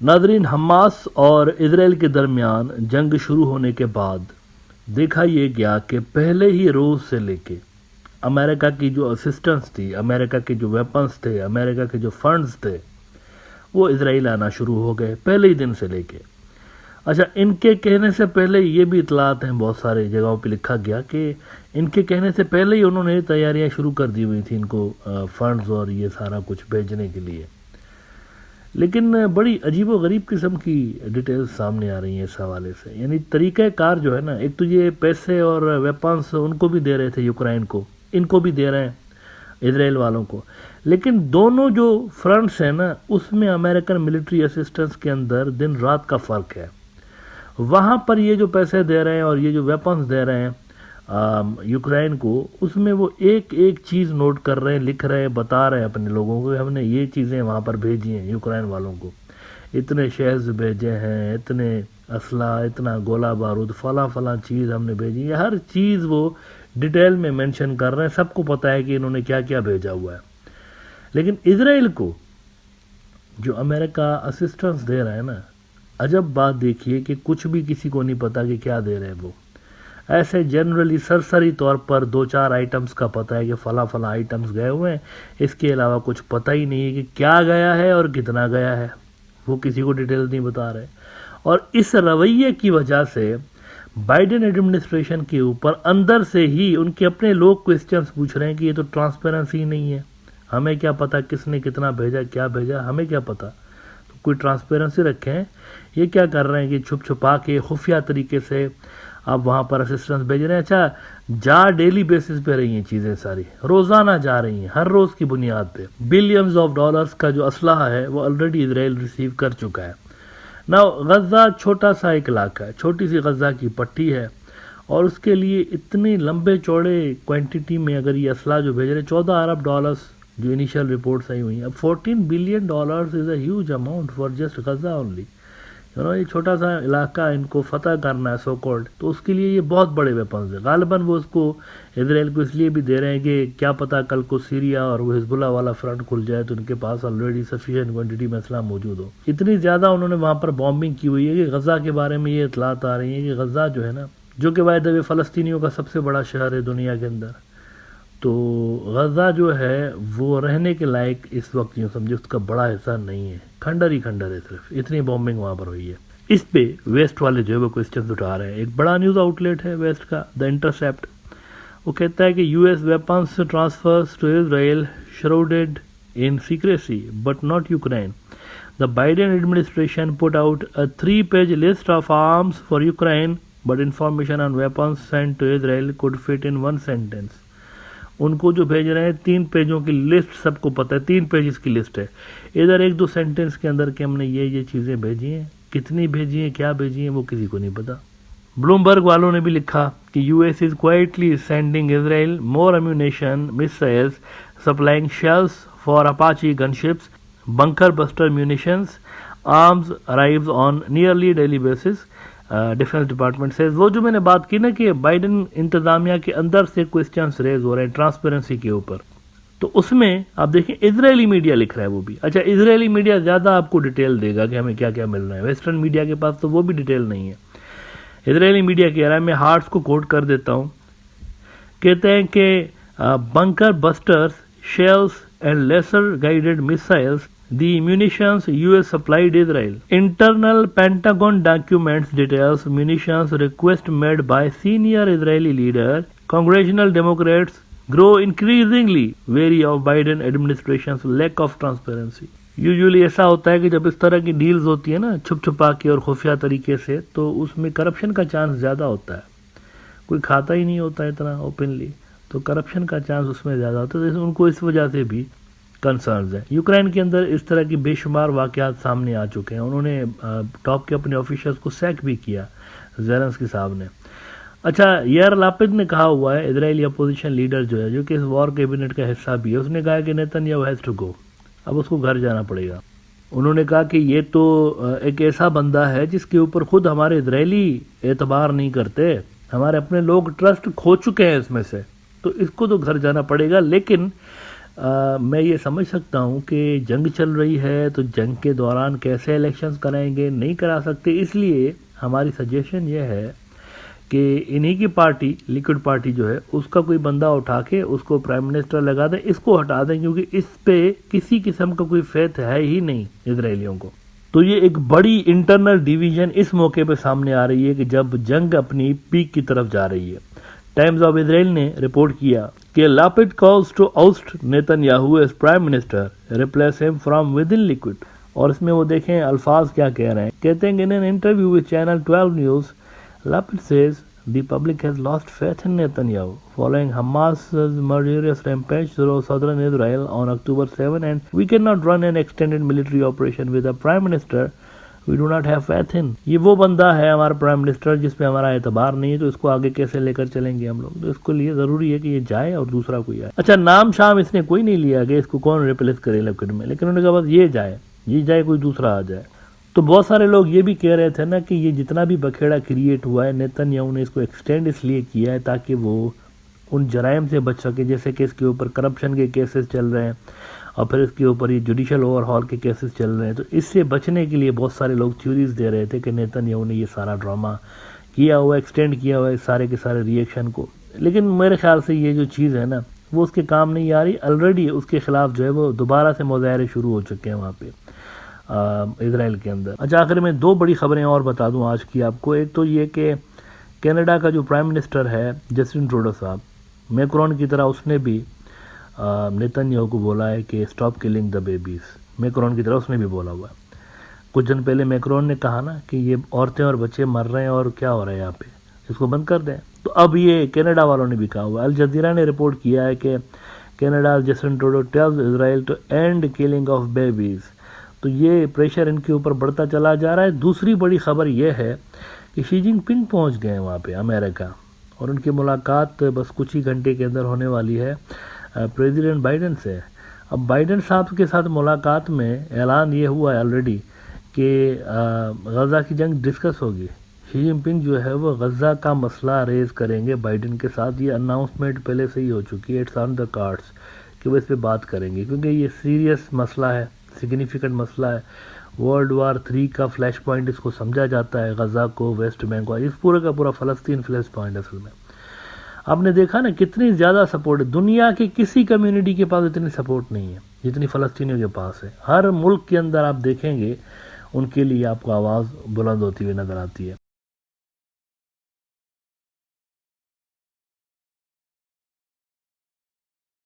ناظرین، حماس اور اسرائیل کے درمیان جنگ شروع ہونے کے بعد دیکھا یہ گیا کہ پہلے ہی روز سے لے کے امریکہ کی جو اسسٹنس تھی، امریکہ کے جو ویپنز تھے، امریکہ کے جو فنڈز تھے، وہ اسرائیل آنا شروع ہو گئے پہلے ہی دن سے لے کے۔ اچھا، ان کے کہنے سے پہلے یہ بھی اطلاعات ہیں، بہت سارے جگہوں پہ لکھا گیا کہ ان کے کہنے سے پہلے ہی انہوں نے تیاریاں شروع کر دی ہوئی تھیں ان کو فنڈز اور یہ سارا کچھ بھیجنے کے لیے۔ لیکن بڑی عجیب و غریب قسم کی ڈیٹیلز سامنے آ رہی ہیں اس حوالے سے، یعنی طریقہ کار جو ہے نا، ایک تو یہ پیسے اور ویپنز ان کو بھی دے رہے تھے یوکرائن کو، ان کو بھی دے رہے ہیں اسرائیل والوں کو، لیکن دونوں جو فرنٹس ہیں نا، اس میں امریکن ملٹری اسسٹنس کے اندر دن رات کا فرق ہے۔ وہاں پر یہ جو پیسے دے رہے ہیں اور یہ جو ویپنز دے رہے ہیں یوکرائن کو، اس میں وہ ایک ایک چیز نوٹ کر رہے ہیں، لکھ رہے ہیں، بتا رہے ہیں اپنے لوگوں کو کہ ہم نے یہ چیزیں وہاں پر بھیجی ہیں یوکرائن والوں کو، اتنے شیلز بھیجے ہیں، اتنے اسلحہ، اتنا گولہ بارود، فلاں فلاں چیز ہم نے بھیجی ہے، ہر چیز وہ ڈیٹیل میں مینشن کر رہے ہیں، سب کو پتہ ہے کہ انہوں نے کیا کیا بھیجا ہوا ہے۔ لیکن اسرائیل کو جو امریکہ اسسٹنس دے رہا ہے نا، عجب بات دیکھیے کہ کچھ بھی کسی کو نہیں پتا کہ کیا دے رہے ہیں وہ، ایسے جنرلی سرسری طور پر دو چار آئٹمز کا پتہ ہے کہ فلاں فلاں آئٹمز گئے ہوئے ہیں، اس کے علاوہ کچھ پتہ ہی نہیں ہے کہ کیا گیا ہے اور کتنا گیا ہے، وہ کسی کو ڈیٹیل نہیں بتا رہے۔ اور اس رویے کی وجہ سے بائیڈن ایڈمنسٹریشن کے اوپر اندر سے ہی ان کے اپنے لوگ کوسچنز پوچھ رہے ہیں کہ یہ تو ٹرانسپیرنسی نہیں ہے، ہمیں کیا پتا کس نے کتنا بھیجا، کیا بھیجا، ہمیں کیا پتا، تو کوئی ٹرانسپیرنسی رکھیں۔ یہ کیا کر رہے ہیں کہ چھپ چھپا کے خفیہ طریقے سے آپ وہاں پر اسسٹنس بھیج رہے ہیں۔ اچھا، جا ڈیلی بیسس پہ رہی ہیں چیزیں، ساری روزانہ جا رہی ہیں، ہر روز کی بنیاد پہ بلینز آف ڈالرز کا جو اسلحہ ہے وہ آلریڈی اسرائیل ریسیو کر چکا ہے۔ نا غزہ چھوٹا سا ایک علاقہ ہے، چھوٹی سی غزہ کی پٹی ہے، اور اس کے لیے اتنے لمبے چوڑے کوانٹٹی میں اگر یہ اسلحہ جو بھیج رہے ہیں، 14 ارب ڈالرز جو انیشل رپورٹس آئی ہوئی ہیں، اب 14 billion dollars is a huge amount for just Gaza only. یہ چھوٹا سا علاقہ ان کو فتح کرنا ہے سو کالڈ، تو اس کے لیے یہ بہت بڑے ویپنز ہیں۔ غالباً وہ اس کو اسرائیل کو اس لیے بھی دے رہے ہیں کہ کیا پتہ کل کو سیریا اور وہ حزب اللہ والا فرنٹ کھل جائے تو ان کے پاس آلریڈی سفیشینٹ کوانٹٹی میں اسلحہ موجود ہو۔ اتنی زیادہ انہوں نے وہاں پر بامبنگ کی ہوئی ہے کہ غزہ کے بارے میں یہ اطلاعات آ رہی ہیں کہ غزہ جو ہے نا، جو کہ بائی دا وے فلسطینیوں کا سب سے بڑا شہر ہے دنیا کے اندر، تو غزہ جو ہے وہ رہنے کے لائق اس وقت یوں سمجھے اس کا بڑا حصہ نہیں ہے، کھنڈر ہی کھنڈر ہے، صرف اتنی بامبنگ وہاں پر ہوئی ہے۔ اس پہ ویسٹ والے جو ہے وہ کوسچنز اٹھا رہے ہیں۔ ایک بڑا نیوز آؤٹ لیٹ ہے ویسٹ کا، دا انٹرسیپٹ، وہ کہتا ہے کہ U S weapons transfers to Israel shrouded in secrecy but not Ukraine. The Biden administration put out a 3-page list of arms for Ukraine but information on weapons sent to Israel could fit in one sentence۔ ان کو جو بھیج رہے ہیں 3 پیجوں کی list, سب کو پتہ ہے 3 pages کی لسٹ ہے، ادھر 1-2 سینٹنس کے اندر کہ ہم نے یہ چیزیں بھیجی ہیں، کتنی بھیجی ہیں، کیا بھیجی ہیں، وہ کسی کو نہیں پتا۔ بلومبرگ والوں نے بھی لکھا کہ U S is quietly sending Israel more ammunition missiles supplying shells for Apache gunships bunker buster munitions arms arrives on nearly daily basis. Defence department سے وہ جو میں نے بات کی نا کہ بائیڈن انتظامیہ کے اندر سے کوسچنس ریز ہو رہے ہیں ٹرانسپیرنسی کے اوپر، تو اس میں آپ دیکھیں اسرائیلی میڈیا لکھ رہا ہے وہ بھی۔ اچھا، اسرائیلی میڈیا زیادہ آپ کو ڈیٹیل دے گا کہ ہمیں کیا کیا مل رہا ہے، ویسٹرن میڈیا کے پاس تو وہ بھی ڈیٹیل نہیں ہے۔ اسرائیلی میڈیا کہہ رہا ہے، میں ہارٹس کو کوٹ کر دیتا ہوں، کہتے ہیں کہ bunker busters shells and laser guided missiles the munitions US supplied Israel. Internal Pentagon documents details munitions request made by senior Israeli leader. Congressional Democrats grow increasingly wary of Biden administration's lack of transparency. Usually ایسا ہوتا ہے کہ جب اس طرح کی deals ہوتی ہیں نا چھپ چھپا کے اور خفیہ طریقے سے، تو اس میں کرپشن کا چانس زیادہ ہوتا ہے، کوئی کھاتا ہی نہیں ہوتا اتنا اوپنلی، تو کرپشن کا چانس اس میں زیادہ ہوتا ہے، ان کو اس وجہ سے بھی کنسرنز ہیں۔ یوکرائن کے اندر اس طرح کی بے شمار واقعات سامنے آ چکے ہیں، انہوں نے ٹاپ کے اپنے آفیشرز کو سیک بھی کیا زیلنسکی صاحب نے۔ اچھا، یار لاپد نے کہا ہوا ہے، اسرائیلی اپوزیشن لیڈر جو ہے، جو کہ اس وار کیبنٹ کا حصہ بھی ہے، اس نے کہا کہ Netanyahu has to go, اب اس کو گھر جانا پڑے گا۔ انہوں نے کہا کہ یہ تو ایک ایسا بندہ ہے جس کے اوپر خود ہمارے اسرائیلی اعتبار نہیں کرتے، ہمارے اپنے لوگ ٹرسٹ کھو چکے ہیں اس میں سے، تو اس کو تو گھر جانا پڑے گا۔ لیکن میں یہ سمجھ سکتا ہوں کہ جنگ چل رہی ہے تو جنگ کے دوران کیسے الیکشنز کرائیں گے، نہیں کرا سکتے، اس لیے ہماری سجیشن یہ ہے کہ انہی کی پارٹی لیکوڈ پارٹی جو ہے اس کا کوئی بندہ اٹھا کے اس کو پرائم منسٹر لگا دیں، اس کو ہٹا دیں، کیونکہ اس پہ کسی قسم کا کوئی فیتھ ہے ہی نہیں اسرائیلیوں کو۔ تو یہ ایک بڑی انٹرنل ڈیویژن اس موقع پہ سامنے آ رہی ہے کہ جب جنگ اپنی پیک کی طرف جا رہی ہے۔ ٹائمز آف اسرائیل نے رپورٹ کیا کہ Lapid calls to oust Netanyahu as prime minister replace him from within Likud, اور اس میں وہ دیکھیں الفاظ کیا کہہ رہے ہیں، کہتے ہیں کہ in an interview with channel 12 news Lapid says the public has lost faith in Netanyahu following Hamas's murderous rampage through southern Israel on October 7, and we cannot run an extended military operation with a prime minister we do not have faith in۔ یہ وہ بندہ ہے ہمارا prime minister جس پہ ہمارا اعتبار نہیں ہے، تو اس کو آگے کیسے لے کر چلیں گے ہم لوگ؟ تو اس کو لیے ضروری ہے کہ یہ جائے اور دوسرا کوئی آئے۔ اچھا، نام شام اس نے کوئی نہیں لیا کہ اس کو کون ریپلیس کرے لیکن میں، لیکن انہوں نے کہا بس یہ جائے کوئی دوسرا آ جائے۔ تو بہت سارے لوگ یہ بھی کہہ رہے تھے نا کہ یہ جتنا بھی بکھیڑا کریٹ ہوا ہے، نیتن یاہو نے اس کو ایکسٹینڈ اس لیے کیا ہے تاکہ وہ ان جرائم سے بچ سکے، جیسے کہ اس کے اوپر کرپشن کے کیسز چل رہے ہیں اور پھر اس کے اوپر یہ جوڈیشل اوور ہال کے کیسز چل رہے ہیں۔ تو اس سے بچنے کے لیے بہت سارے لوگ تھیوریز دے رہے تھے کہ نیتن یاہو نے یہ سارا ڈرامہ کیا ہوا، ایکسٹینڈ کیا ہوا ہے سارے کے سارے ریئیکشن کو۔ لیکن میرے خیال سے یہ جو چیز ہے نا وہ اس کے کام نہیں آ رہی، آلریڈی اس کے خلاف جو ہے وہ دوبارہ سے مظاہرے شروع ہو چکے ہیں وہاں پہ اسرائیل کے اندر۔ اچھا، آخر میں دو بڑی خبریں اور بتا دوں آج کی آپ کو۔ ایک تو یہ کہ کینیڈا کا جو پرائم منسٹر ہے جسٹن ٹروڈو صاحب، میکرون کی طرح اس نے بھی نیتن یاہو کو بولا ہے کہ stop killing the babies, Macron کی طرح اس نے بھی بولا ہوا ہے۔ کچھ دن پہلے میکرون نے کہا نا کہ یہ عورتیں اور بچے مر رہے ہیں اور کیا ہو رہا ہے یہاں پہ، اس کو بند کر دیں۔ تو اب یہ کینیڈا والوں نے بھی کہا ہوا ہے۔ الجزیرہ نے رپورٹ کیا ہے کہ Canada Justin Trudeau tells Israel to end killing of babies. تو یہ پریشر ان کے اوپر بڑھتا چلا جا رہا ہے۔ دوسری بڑی خبر یہ ہے کہ شی جن پنگ پہنچ گئے ہیں وہاں پہ امریکہ، اور ان کی ملاقات بس کچھ ہی گھنٹے کے اندر ہونے والی ہے پریزیڈنٹ بائیڈن سے۔ اب بائیڈن صاحب کے ساتھ ملاقات میں اعلان یہ ہوا ہے آلریڈی کہ غزہ کی جنگ ڈسکس ہوگی۔ شی جن پنگ جو ہے وہ غزہ کا مسئلہ ریز کریں گے بائیڈن کے ساتھ۔ یہ اناؤنسمنٹ پہلے سے ہی ہو چکی ہے، اٹس آن دا کارڈس کہ وہ اس پہ بات کریں گے، کیونکہ یہ سیریس مسئلہ ہے، سگنیفیکنٹ مسئلہ ہے۔ ورلڈ وار 3 کا فلیش پوائنٹ اس کو سمجھا جاتا ہے، غزہ کو، ویسٹ بینک کو، اس پورے کا پورا فلسطین فلیش پوائنٹ اصل میں۔ آپ نے دیکھا نا کتنی زیادہ سپورٹ ہے، دنیا کی کسی کمیونٹی کے پاس اتنی سپورٹ نہیں ہے جتنی فلسطینیوں کے پاس ہے۔ ہر ملک کے اندر آپ دیکھیں گے ان کے لیے آپ کو آواز بلند ہوتی ہوئی نظر آتی ہے۔